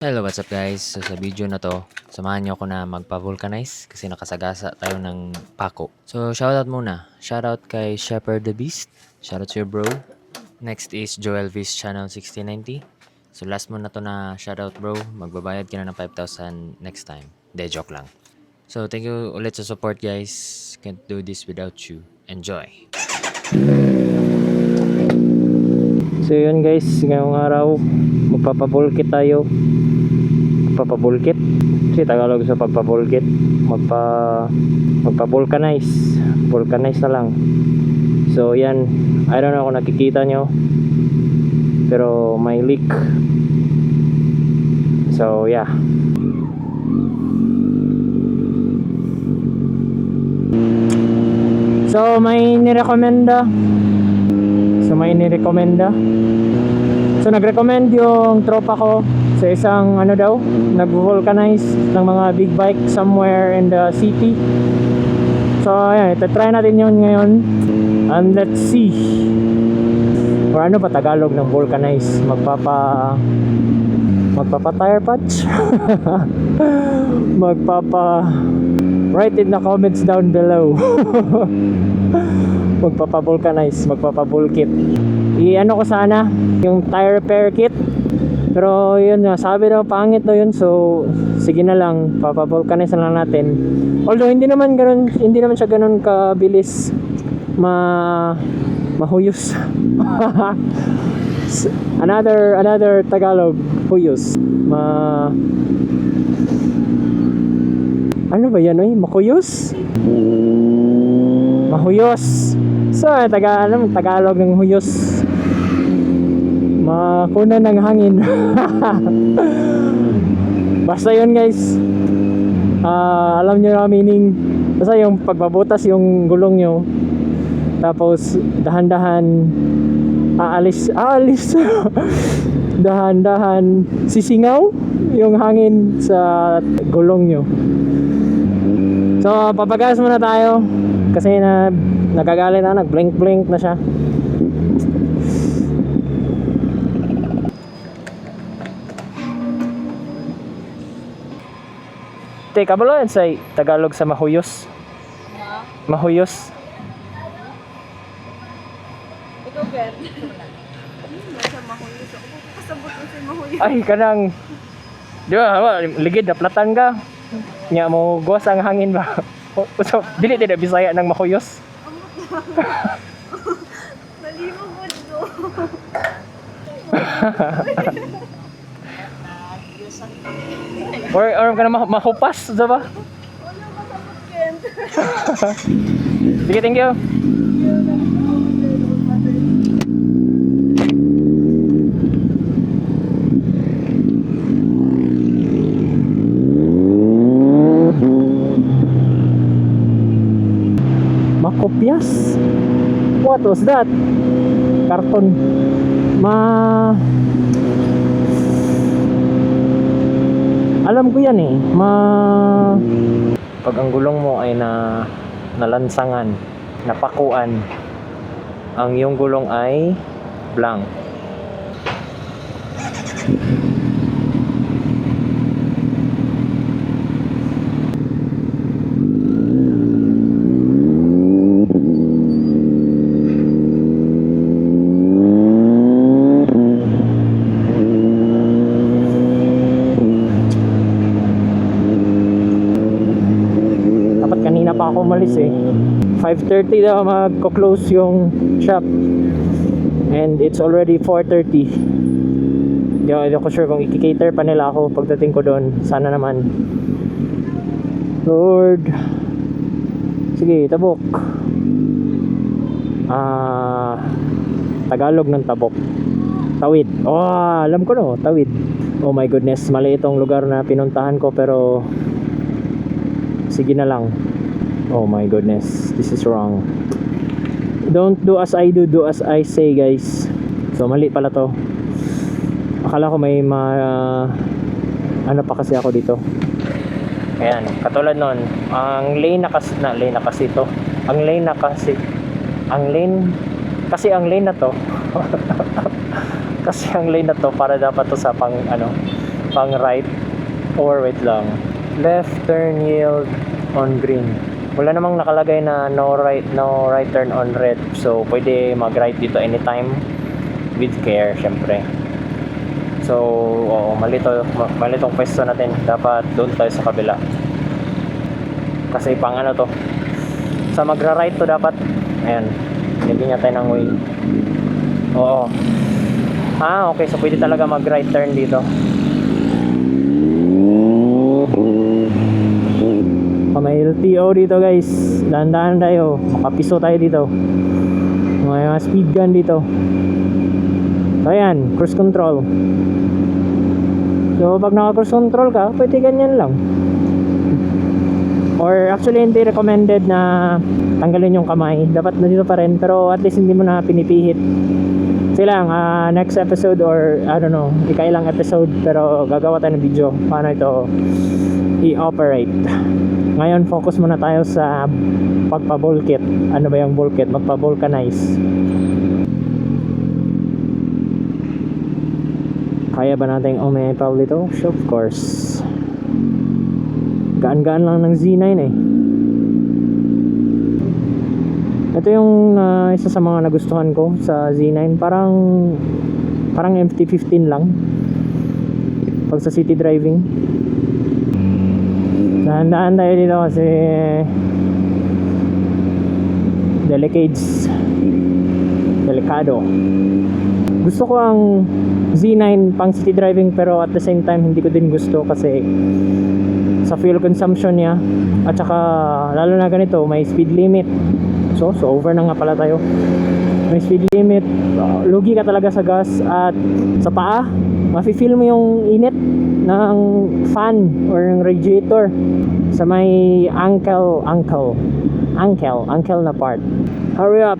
Hello, what's up guys? So sa video na to, samahan nyo ako na magpa-vulcanize kasi nakasagasa tayo ng pako. So shoutout muna. Shoutout kay Shepherd the Beast. Shoutout to your bro. Next is Joel V's channel 1690. So last mo na to na shoutout bro. Magbabayad ka na ng 5,000 next time. De joke lang. So thank you ulit sa support guys. Can't do this without you. Enjoy! So yun guys, ngayong araw magpapabulkit tayo. Magpapabulkit kasi Tagalog sa pagpabulkit, magpa-vulcanize. Vulcanize na lang. So yan, I don't know kung nakikita nyo, pero may leak. So yeah, so may nirekomenda. So nag-recommend yung tropa ko sa isang nag-vulcanize ng mga big bike somewhere in the city. So ayan, try natin yun ngayon. And let's see. Or ano ba Tagalog ng vulcanize? Magpapa tire patch? Write in the comments down below. Magpapa-vulcanize, magpapa-vulkit. I-ano ko sana yung tire repair kit, pero yun nga, sabi daw pangit daw yun. So sige na lang, papa-vulcanize na lang natin. Although hindi naman siya ganun kabilis mahuyos. another Tagalog, huyos. Ano ba yan, makuyos? Mahuyos. So, Tagalog ng huyos. Makuna ng hangin. Basta yun guys. Alam nyo na meaning. Basta yung pagbabutas yung gulong nyo, tapos dahan-dahan aalis dahan-dahan sisingaw yung hangin sa gulong nyo. So papagas muna tayo kasi nagagalit na, nag-blink na siya. Teka, kabalo yan sa Tagalog sa mahuyos. Mahuyos. Ikaw, Ben. Nasa mahuyos ako. Kasabot ko sa mahuyos. Ay, kanang di ba, ligid na platan ka. Nya mo gos ang hangin ba? So, dili tidak Bisaya ng mahuyos. Nalimog mo do. Or ka na mahupas, di ba? Wala kasabot, Ken. Sige, thank you. Makopyas. What was that? Karton. Alam ko yan pag ang gulong mo ay nalansangan, napakuan, ang iyong gulong ay blank. Kanina pa ako umalis 5:30 daw magko-close yung shop and it's already 4:30. Hindi ako sure kung i-cater pa nila ako pagdating ko doon. Sana naman. Lord, sige, tabok. Tagalog ng tabok, tawid. Alam ko no, tawid. Oh my goodness, mali itong lugar na pinuntahan ko, pero sige na lang. Oh my goodness, this is wrong. Don't do as I do as I say, guys. So mali pala to. Akala ko may ano pa kasi ako dito. Ayan, katulad nun, ang lane na kasi to. Ang lane na to kasi ang lane na to para dapat to sa pang pang right, or wait lang, left turn yield on green. Wala namang nakalagay na no right turn on red, so pwede mag right dito anytime with care syempre. So oo, mali tong pwesto natin, dapat doon tayo sa kabila kasi pang ano to, sa magra right to dapat. Ayan, nilagyan niya tayo ng way. Oo. Okay, so pwede talaga mag right turn dito. May LTO dito guys, dahan-dahan tayo, makapiso tayo dito, may mga speed gun dito. So ayan, cruise control. So pag naka cruise control ka, pwede ganyan lang, or actually hindi recommended na tanggalin yung kamay, dapat na dito pa rin, pero at least hindi mo na pinipihit. Silang next episode, or I don't know, ikailang episode, pero gagawa tayo ng video paano ito i-operate. Ngayon focus muna tayo sa pagpa-bulkit. Ano ba yung bulkit? Magpa-vulcanize. Kaya ba natin umipaw dito? Of course. Gaan-gaan lang ng Z9 eh. Ito yung isa sa mga nagustuhan ko sa Z9. Parang MT-15 lang pag sa city driving. Dahan-dahan tayo dito kasi delikado. Gusto ko ang Z9 pang city driving, pero at the same time hindi ko din gusto kasi sa fuel consumption niya, at saka lalo na ganito may speed limit. So over na nga pala tayo. May speed limit, lugi ka talaga sa gas, at sa paa mafe-feel mo yung init ng fan or ng radiator sa may ankle na part. Hurry up,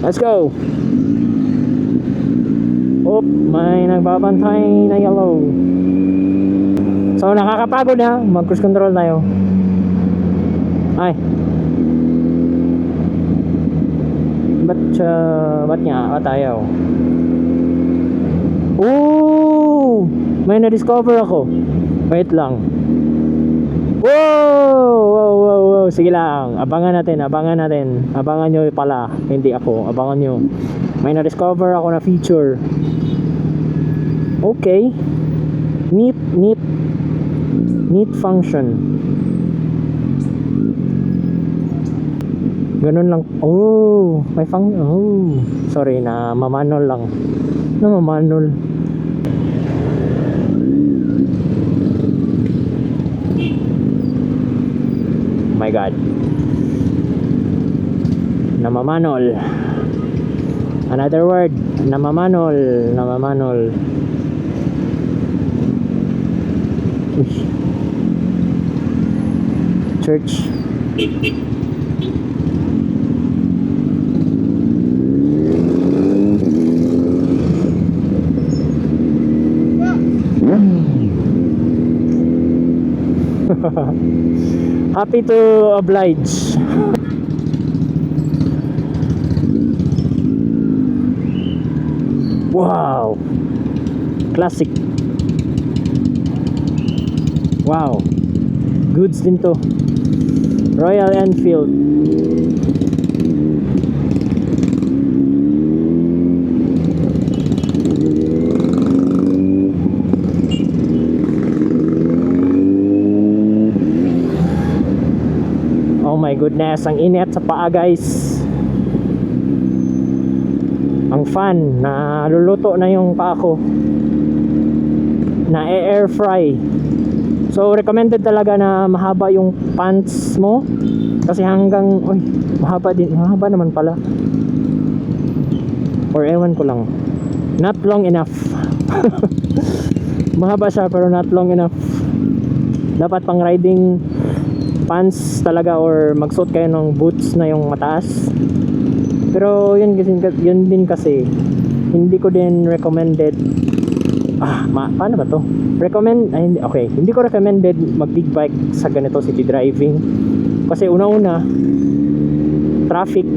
let's go. May nagbabantay na yellow. So nakakapagod na, mag cruise control tayo. Ay, ba't nga tayo? May na-discover ako. Wait lang. Wow. Sige lang, abangan natin. Abangan nyo pala, hindi ako. Abangan nyo. May na-discover ako na feature. Okay. Neat function. Ganun lang. May sorry, na mamanol lang. My God, namamanol. Another word, namamanol. Church. Happy to oblige. Wow, classic. Wow, goods din to. Royal Enfield. Oh my goodness, ang init sa paa guys. Ang fan, na luluto na yung paa ko, na air fry. So recommended talaga na mahaba yung pants mo, kasi hanggang mahaba naman pala, or ewan ko lang, not long enough. Mahaba siya pero not long enough. Dapat pang riding pants talaga, or magsuot kayo ng boots na yung mataas. Pero yun din kasi hindi ko din recommended. Paano ba to? Hindi ko recommended mag big bike sa ganito city driving, kasi una-una traffic,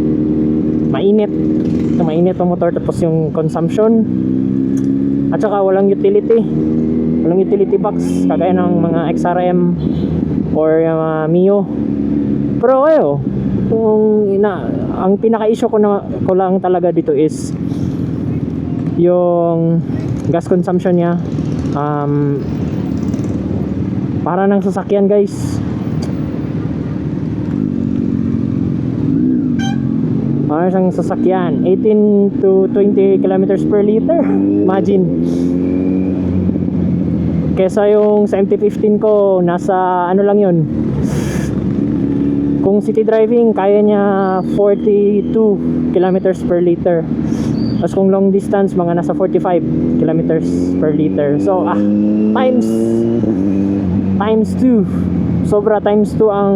mainit ang motor, tapos yung consumption At saka walang utility. Walang utility box kagaya ng mga XRM or Mio. Pero ang pinaka-issue ko lang talaga dito is yung gas consumption niya. Para ng sasakyan, guys. Para siyang sasakyan, 18 to 20 kilometers per liter. Imagine. Kesa yung sa MT-15 ko, nasa ano lang yun. Kung city driving, kaya niya 42 kilometers per liter. Tapos kung long distance, mga nasa 45 kilometers per liter. So, times 2. Sobra times 2 ang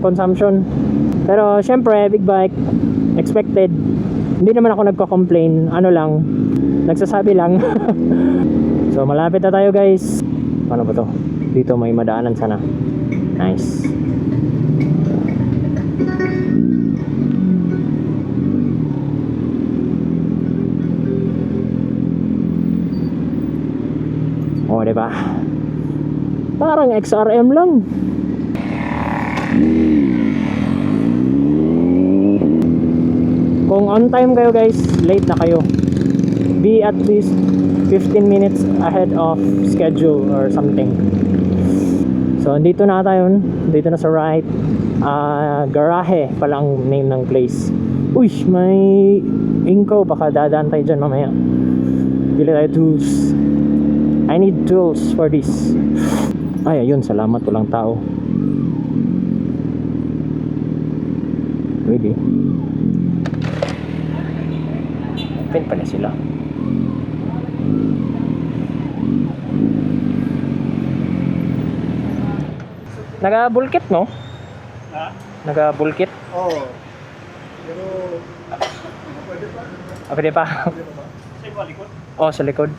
consumption. Pero syempre, big bike, expected. Hindi naman ako nagko-complain. Ano lang, nagsasabi lang. So, malapit na tayo, guys. Ano ba to? Dito may madaanan sana. Nice. Oh, diba? Parang XRM lang. Kung on time kayo, guys, late na kayo. Be at least 15 minutes ahead of schedule or something. So, dito na tayo. Dito na sa right. Garahe pala ang name ng place. Uy, may inko. Baka dadaan tayo dyan mamaya. Bili tayo tools. I need tools for this. Ay, ayun. Salamat. Walang tao. Really? Open pa na sila. Naga-bulkit, no? Ha? Naga-bulkit? Oo. Pero, pwede pa. Pwede pa? Pwede pa ba? Sa iba, likod. Oh, sa likod.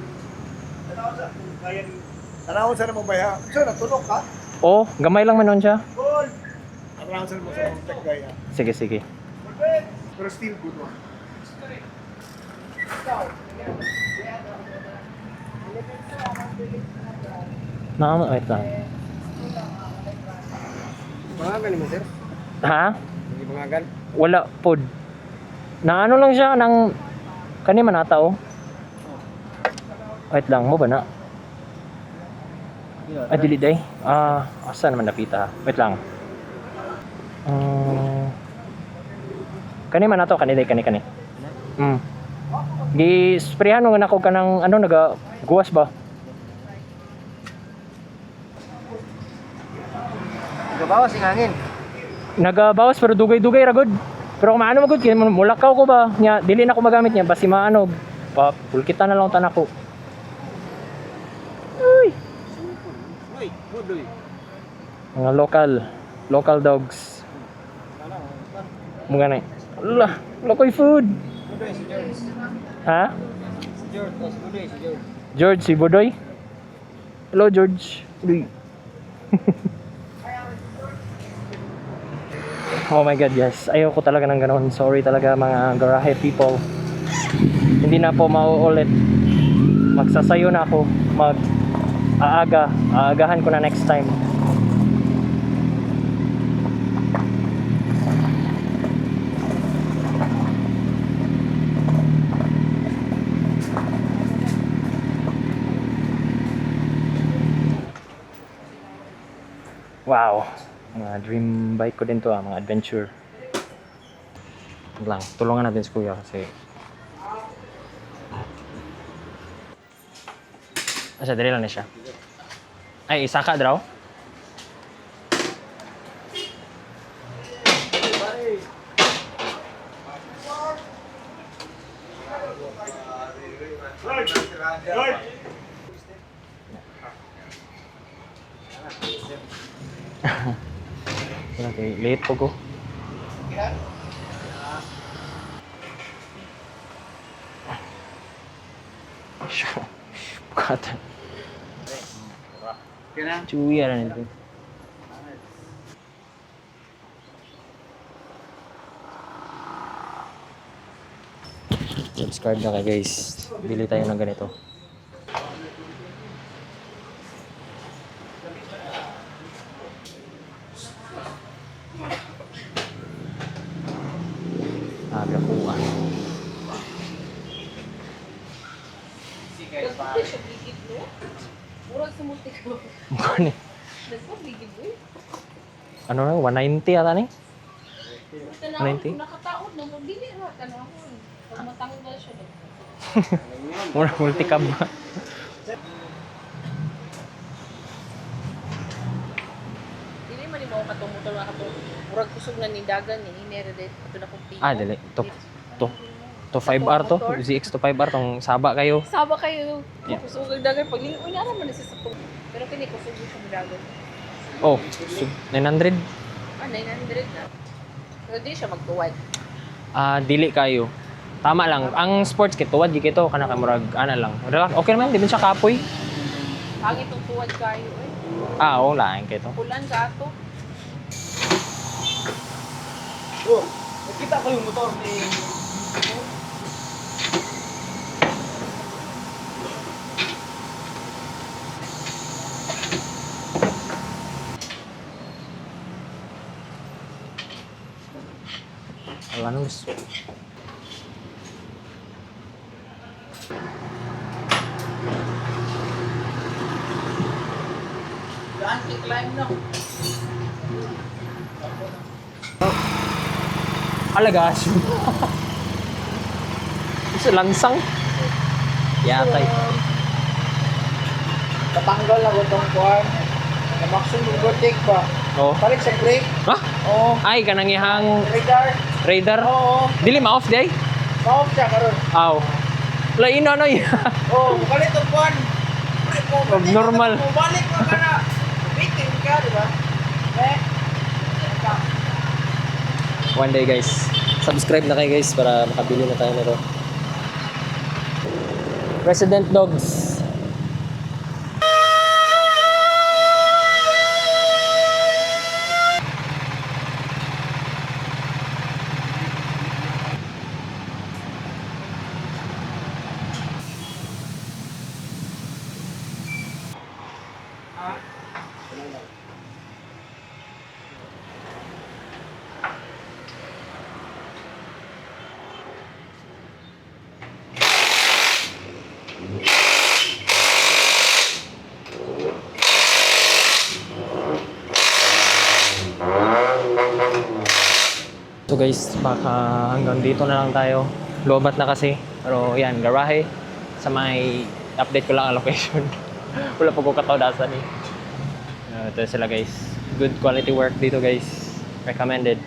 Tanawon sa mo ba ya? Sir, natulog ka? Oh, gamay lang man nun siya. Good! Tanawon sa mo sa mong tech gaya. Sige, sige. Pero still good one. Wait lang. Mangagal mo, sir? Ha? Hindi mangagal? Wala pod. Na ano lang siya nang kani man ata oh. Wait lang mo ba na? Ay dili day. Asa naman napita? Wait lang. Kani man ato kani day kani. Gi sprayhan nga nako kanang ano naga guwas ba? Nagabawas yung hangin. Nagabawas pero dugay-dugay ra gud. Pero kung maano magud kay mulakaw ko ba nya dili na ko magamit niya basi maano pa pulkitan na lang tanan ko. Uy. Uy, budoy. Mga local dogs. Mga na. Allah, lokoy food. Budoy si George. Ha? Si George, budoy si George. George si Budoy. Hello George. Uy. Oh my god, yes. Ayoko talaga ng ganoon. Sorry talaga mga garahe people. Hindi na po mauulit. Magsasayo na ako. Aagahan ko na next time. Wow. Mga dream bike ko din to mga adventure. Lang, tulungan natin si kuya kasi dali lang na siya. Ay, isa ka draw? Okay, late po ko. Bukata. Cuwi ada nito. Subscribe na kayo guys. Bili tayo ng ganito. sa multi ko. Mukha ni. That's what bigid boy. Ano na, 190 ata ni? Ito na 90? ako, nakataon na mo. Dili ra ka na ako. Pag matanggal siya. Mura multicam. Dili man mo katong motor nga katong murag kusog na nindagan ni Meredith. Ito na kong Ah, dili. To 5R to. ZX to 5R tong saba kayo. Saba kayo. Yeah. Kusog ang dagan. Pag lingon na naman na sa tong. Pero kini kusog yung siyang dagan. Oh, 900. Ah, 900 na. Pero di siya magtuwad. Ah, dili kayo. Tama lang. Ang sports kit tuwad di kito kana ka murag ana lang. Relax. Okay naman, di man siya kapoy. Pangit itong tuwad kayo eh. Ah, oo lang kito. Kulan ka ato. Oh, nakita ko yung motor ni... Ano gusto? Saan i-climb na? Alagas. Isa langsang. Yatay. Natanggal na ko itong kuhan. Na maximum overtake ba? Oh. Balik sa brake. Ha? Oo. Ay kanang ihang Radar. radar. Oo. Dili ma-off day. Ma-off siya karon. Aw. Lain ano ya. Oo, balik itong kuhan. Abnormal. Balik mo ka na. Meeting ka, di ba? Eh? One day guys. Subscribe na kayo guys para makabili na tayo nito. Resident Dogs. So guys, baka hanggang dito na lang tayo. Lobat na kasi. Pero yan, garahe. Sa may update ko lang ang location. Wala pa ko katawdasan eh. Ito sila guys. Good quality work dito guys. Recommended.